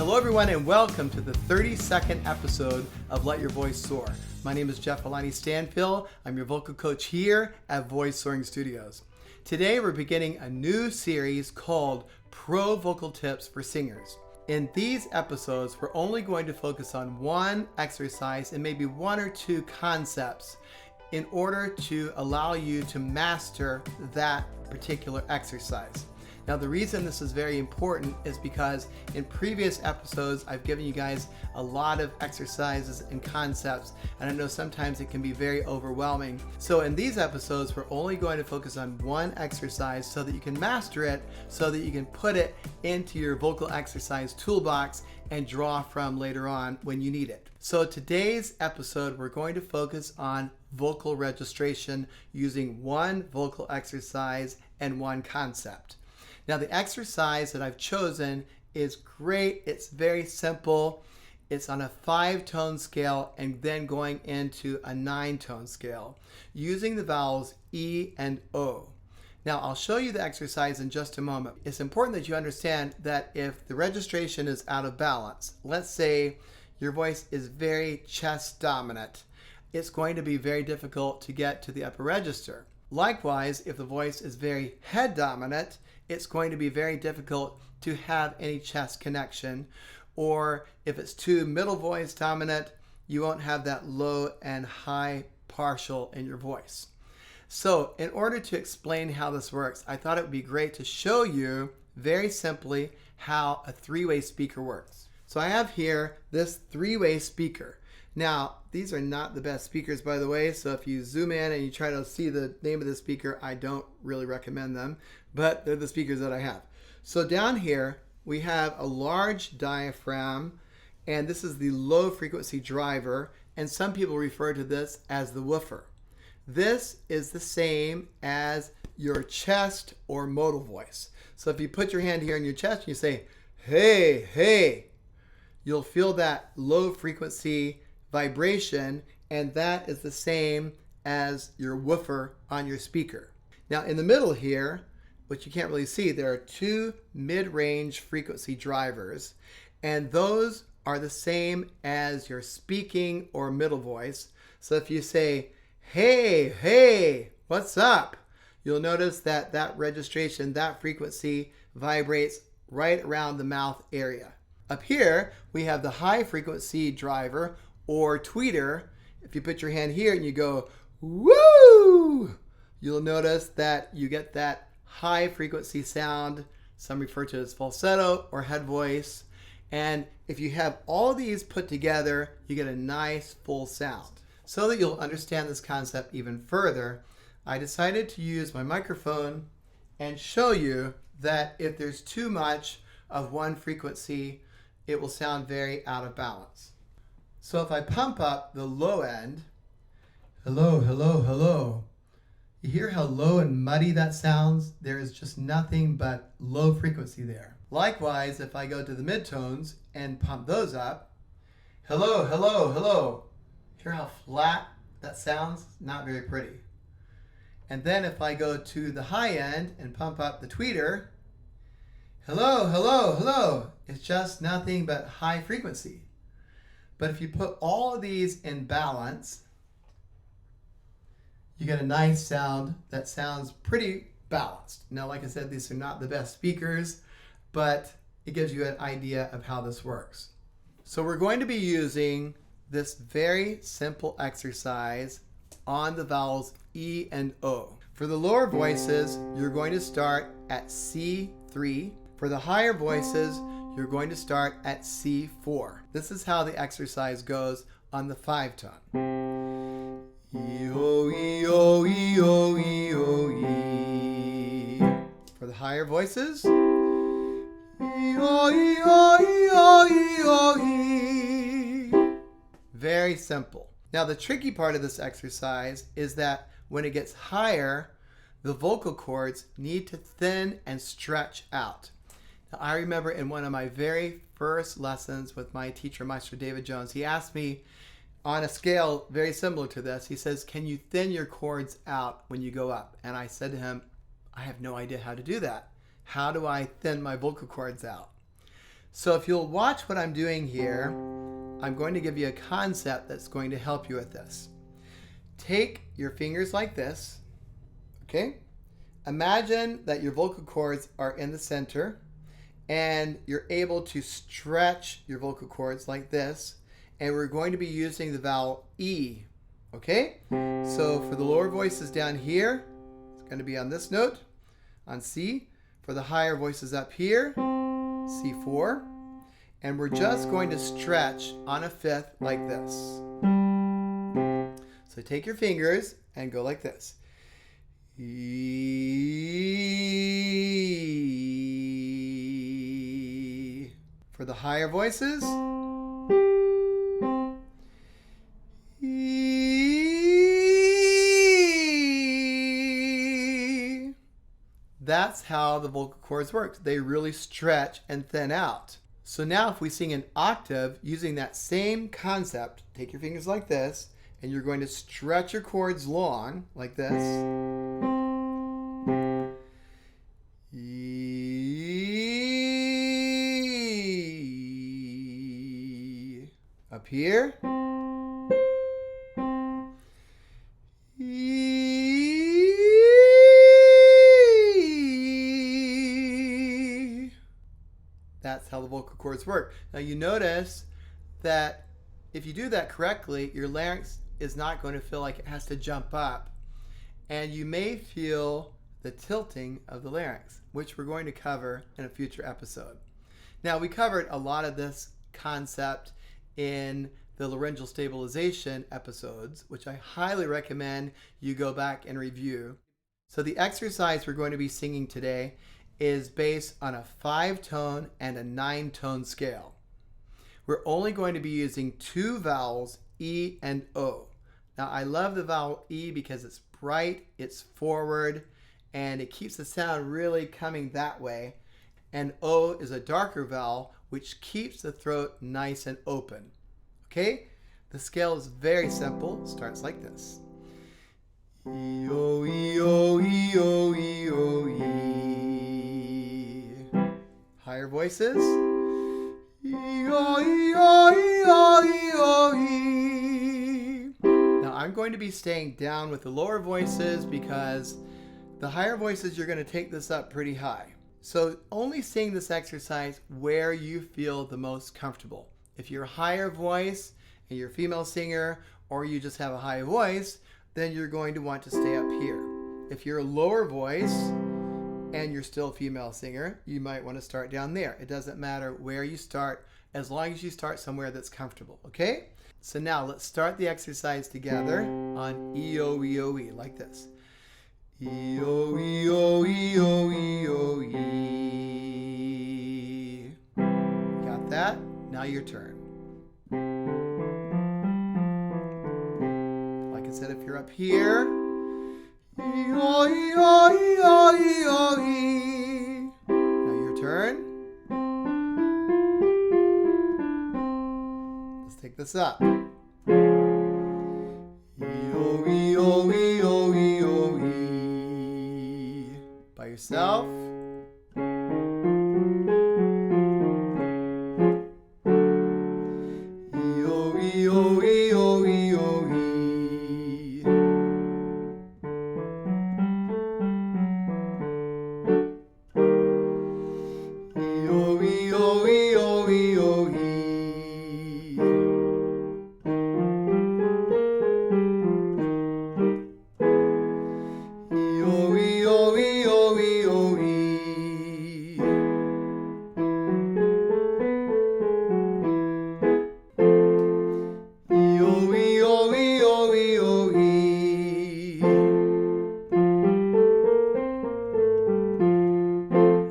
Hello everyone and welcome to the 32nd episode of Let Your Voice Soar. My name is Jeff Alani Stanfill. I'm your vocal coach here at Voice Soaring Studios. Today we're beginning a new series called Pro Vocal Tips for Singers. In these episodes, we're only going to focus on one exercise and maybe one or two concepts in order to allow you to master that particular exercise. Now, the reason this is very important is because in previous episodes, I've given you guys a lot of exercises and concepts, and I know sometimes it can be very overwhelming. So in these episodes, we're only going to focus on one exercise so that you can master it, so that you can put it into your vocal exercise toolbox and draw from later on when you need it. So today's episode, we're going to focus on vocal registration using one vocal exercise and one concept. Now, the exercise that I've chosen is great. It's very simple. It's on a 5-tone scale and then going into a 9-tone scale using the vowels E and O. Now, I'll show you the exercise in just a moment. It's important that you understand that if the registration is out of balance, let's say your voice is very chest dominant, it's going to be very difficult to get to the upper register. Likewise, if the voice is very head dominant, it's going to be very difficult to have any chest connection. Or if it's too middle voice dominant, you won't have that low and high partial in your voice. So in order to explain how this works, I thought it would be great to show you very simply how a three-way speaker works. So I have here this three-way speaker. Now, these are not the best speakers, by the way, so if you zoom in and you try to see the name of the speaker, I don't really recommend them, but they're the speakers that I have. So down here, we have a large diaphragm, and this is the low frequency driver, and some people refer to this as the woofer. This is the same as your chest or modal voice. So if you put your hand here on your chest and you say, hey, hey, you'll feel that low frequency vibration, and that is the same as your woofer on your speaker. Now in the middle here, which you can't really see, there are two mid-range frequency drivers, and those are the same as your speaking or middle voice. So if you say, hey, hey, what's up? You'll notice that that registration, that frequency vibrates right around the mouth area. Up here, we have the high frequency driver or tweeter. If you put your hand here and you go, woo, you'll notice that you get that high frequency sound. Some refer to it as falsetto or head voice. And if you have all these put together, you get a nice full sound. So that you'll understand this concept even further, I decided to use my microphone and show you that if there's too much of one frequency, it will sound very out of balance. So if I pump up the low end, hello, hello, hello, you hear how low and muddy that sounds? There is just nothing but low frequency there. Likewise, if I go to the midtones and pump those up, hello, hello, hello, hear how flat that sounds? Not very pretty. And then if I go to the high end and pump up the tweeter, hello, hello, hello, it's just nothing but high frequency. But if you put all of these in balance, you get a nice sound that sounds pretty balanced. Now, like I said, these are not the best speakers, but it gives you an idea of how this works. So we're going to be using this very simple exercise on the vowels E and O. For the lower voices, you're going to start at C3. For the higher voices, you're going to start at C4. This is how the exercise goes on the 5-tone. E-O, E-O, E-O, E-O, E. For the higher voices, E-O, E-O, E-O, E-O, E. Very simple. Now the tricky part of this exercise is that when it gets higher, the vocal cords need to thin and stretch out. I remember in one of my very first lessons with my teacher, Maestro David Jones, he asked me on a scale very similar to this, he says, can you thin your cords out when you go up? And I said to him, I have no idea how to do that. How do I thin my vocal cords out? So if you'll watch what I'm doing here, I'm going to give you a concept that's going to help you with this. Take your fingers like this, okay? Imagine that your vocal cords are in the center and you're able to stretch your vocal cords like this, and we're going to be using the vowel E, okay? So for the lower voices down here, it's going to be on this note, on C. For the higher voices up here, C4. And we're just going to stretch on a fifth like this. So take your fingers and go like this. E. For the higher voices, E. That's how the vocal cords work. They really stretch and thin out. So now if we sing an octave using that same concept, take your fingers like this, and you're going to stretch your cords long, like this. E. Up here. E. That's how the vocal cords work. Now you notice that if you do that correctly, your larynx is not going to feel like it has to jump up. And you may feel the tilting of the larynx, which we're going to cover in a future episode. Now, we covered a lot of this concept in the laryngeal stabilization episodes, which I highly recommend you go back and review. So the exercise we're going to be singing today is based on a 5-tone and a 9-tone scale. We're only going to be using 2 vowels, E and O. Now, I love the vowel E because it's bright, it's forward, and it keeps the sound really coming that way. And O is a darker vowel, which keeps the throat nice and open. Okay? The scale is very simple. It starts like this. E, O, E, O, E, O, E, O, E. Higher voices. E, O, E, O, E, O, E, O, E. Now I'm going to be staying down with the lower voices because the higher voices, you're going to take this up pretty high. So only sing this exercise where you feel the most comfortable. If you're a higher voice and you're a female singer, or you just have a high voice, then you're going to want to stay up here. If you're a lower voice and you're still a female singer, you might want to start down there. It doesn't matter where you start, as long as you start somewhere that's comfortable, okay? So now let's start the exercise together on E, O, E, O, E, like this. E, O, E, O, E, O, E, O, E. Got that? Now your turn. Like I said, if you're up here, E, O, E, O, E, O, E, O, E. Now your turn. Let's take this up. E, O, E, O, E, O, E, O, E. By yourself.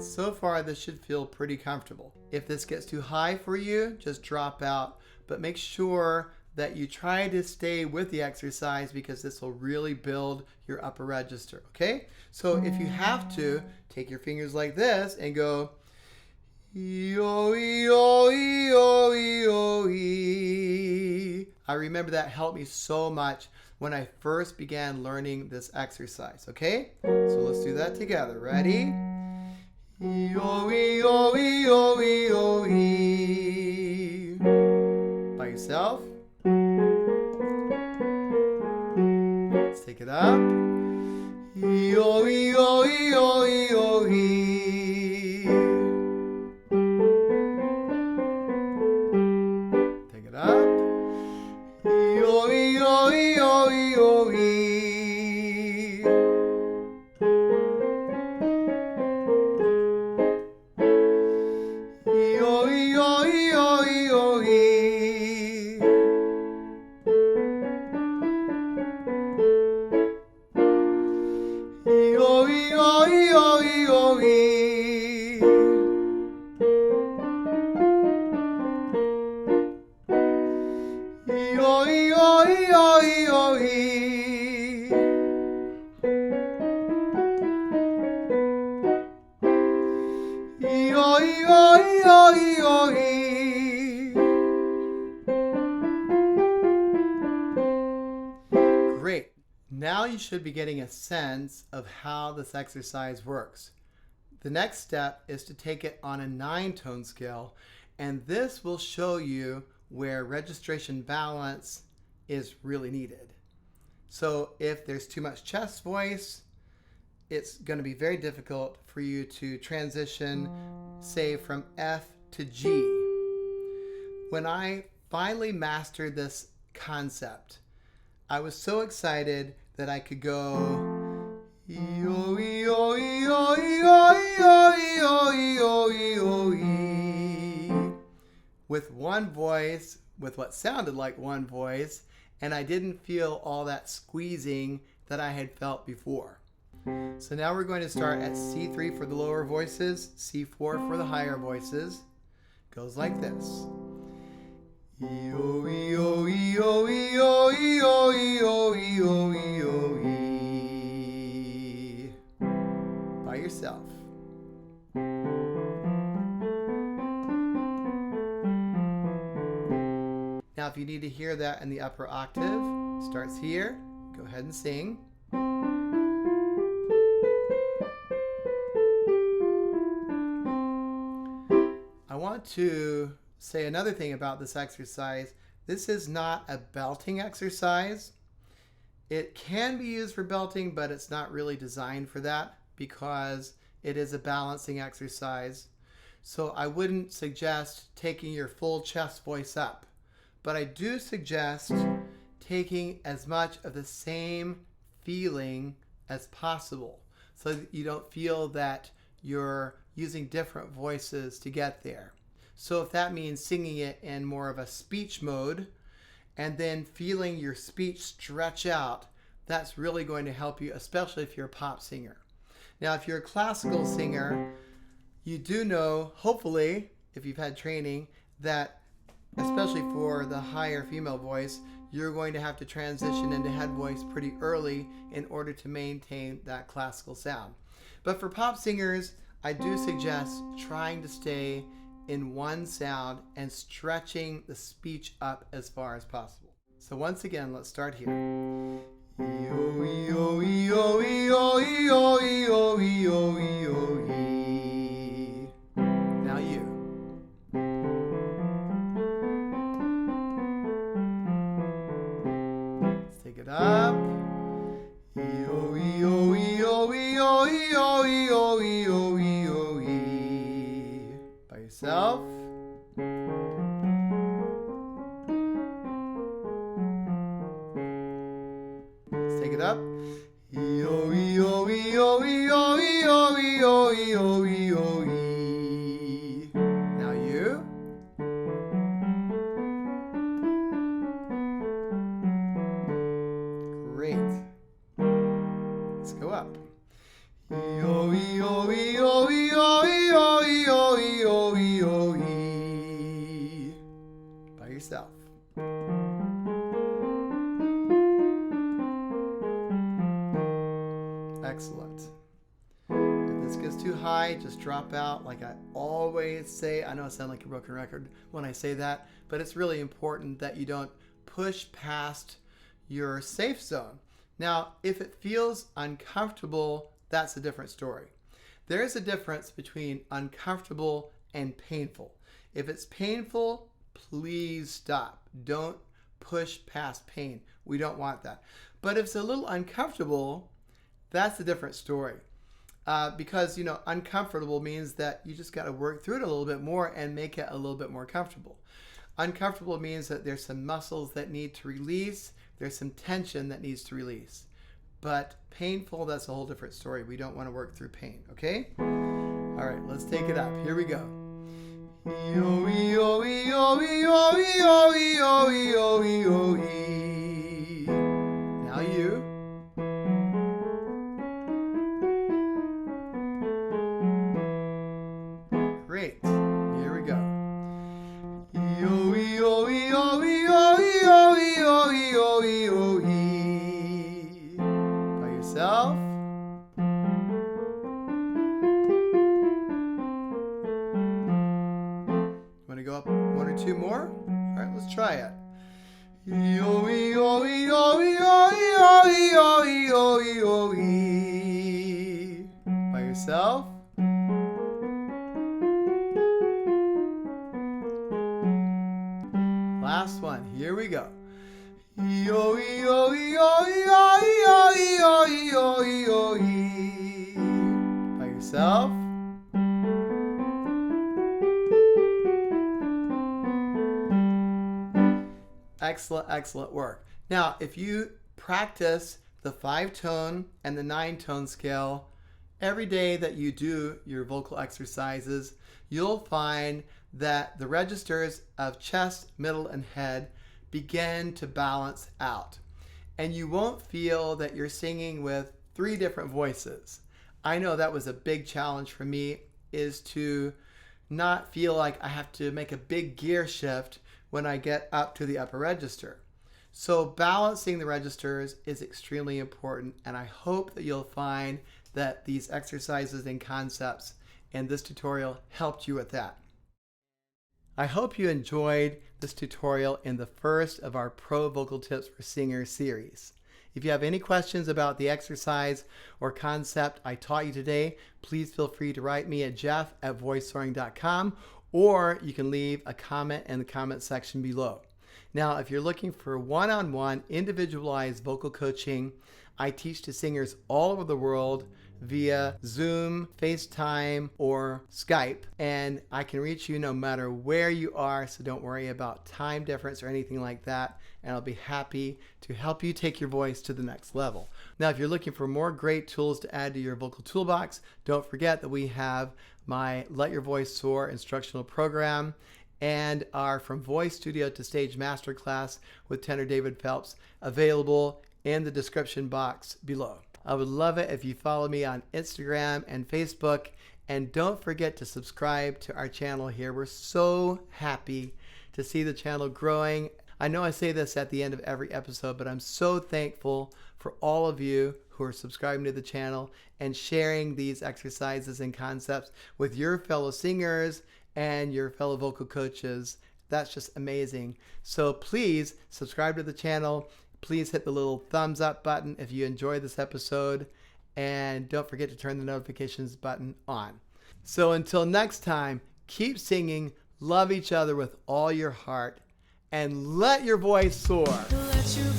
So far, this should feel pretty comfortable. If this gets too high for you, just drop out, but make sure that you try to stay with the exercise because this will really build your upper register, okay? So if you have to, take your fingers like this and go E-O, E-O, E-O, E-O, E. I remember that helped me so much when I first began learning this exercise, okay? So let's do that together. Ready? E-O, E-O, E-O, E-O, E. should be getting a sense of how this exercise works. The next step is to take it on a 9-tone scale, and this will show you where registration balance is really needed. So if there's too much chest voice, it's going to be very difficult for you to transition, say, from F to G. When I finally mastered this concept, I was so excited that I could go with one voice, with what sounded like one voice, and I didn't feel all that squeezing that I had felt before. So now we're going to start at C3 for the lower voices, C4 for the higher voices. Goes like this. By yourself. Now if you need to hear that in the upper octave, starts here, go ahead and sing. I want to say another thing about this exercise. This is not a belting exercise. It can be used for belting, but it's not really designed for that because it is a balancing exercise. So I wouldn't suggest taking your full chest voice up, but I do suggest taking as much of the same feeling as possible so that you don't feel that you're using different voices to get there. So if that means singing it in more of a speech mode and then feeling your speech stretch out, that's really going to help you, especially if you're a pop singer. Now, if you're a classical singer, you do know, hopefully, if you've had training, that especially for the higher female voice, you're going to have to transition into head voice pretty early in order to maintain that classical sound. But for pop singers, I do suggest trying to stay in one sound and stretching the speech up as far as possible. So once again, let's start here. Now you. Let's take it up. By yourself. Let's take it up. Now you. Great. Let's go up. By yourself. Excellent. If this gets too high, just drop out like I always say. I know I sound like a broken record when I say that, but it's really important that you don't push past your safe zone. Now, if it feels uncomfortable, that's a different story. There is a difference between uncomfortable and painful. If it's painful, please stop. Don't push past pain. We don't want that. But if it's a little uncomfortable, that's a different story. Because, uncomfortable means that you just got to work through it a little bit more and make it a little bit more comfortable. Uncomfortable means that there's some muscles that need to release. There's some tension that needs to release. But painful, that's a whole different story. We don't want to work through pain, okay? All right, let's take it up. Here we go. Now you. Great. Here we go. By yourself. Want to go up one or two more? All right, let's try it. E. By yourself. Last one. Here we go. By yourself. Excellent, excellent work. Now, if you practice the 5-tone and the 9-tone scale every day that you do your vocal exercises, you'll find that the registers of chest, middle, and head begin to balance out. And you won't feel that you're singing with 3 different voices. I know that was a big challenge for me, is to not feel like I have to make a big gear shift when I get up to the upper register. So balancing the registers is extremely important, and I hope that you'll find that these exercises and concepts in this tutorial helped you with that. I hope you enjoyed this tutorial in the first of our Pro Vocal Tips for Singers series. If you have any questions about the exercise or concept I taught you today, please feel free to write me at jeff@voicesoaring.com, or you can leave a comment in the comment section below. Now, if you're looking for one-on-one individualized vocal coaching, I teach to singers all over the world via Zoom, FaceTime, or Skype, and I can reach you no matter where you are, so don't worry about time difference or anything like that, and I'll be happy to help you take your voice to the next level. Now, if you're looking for more great tools to add to your vocal toolbox, don't forget that we have my Let Your Voice Soar instructional program and our From Voice Studio to Stage Masterclass with Tenor David Phelps available in the description box below. I would love it if you follow me on Instagram and Facebook, and don't forget to subscribe to our channel here. We're so happy to see the channel growing. I know I say this at the end of every episode, but I'm so thankful for all of you who are subscribing to the channel and sharing these exercises and concepts with your fellow singers and your fellow vocal coaches. That's just amazing. So please subscribe to the channel. Please hit the little thumbs up button if you enjoyed this episode, and don't forget to turn the notifications button on. So until next time, keep singing, love each other with all your heart, and let your voice soar. Let your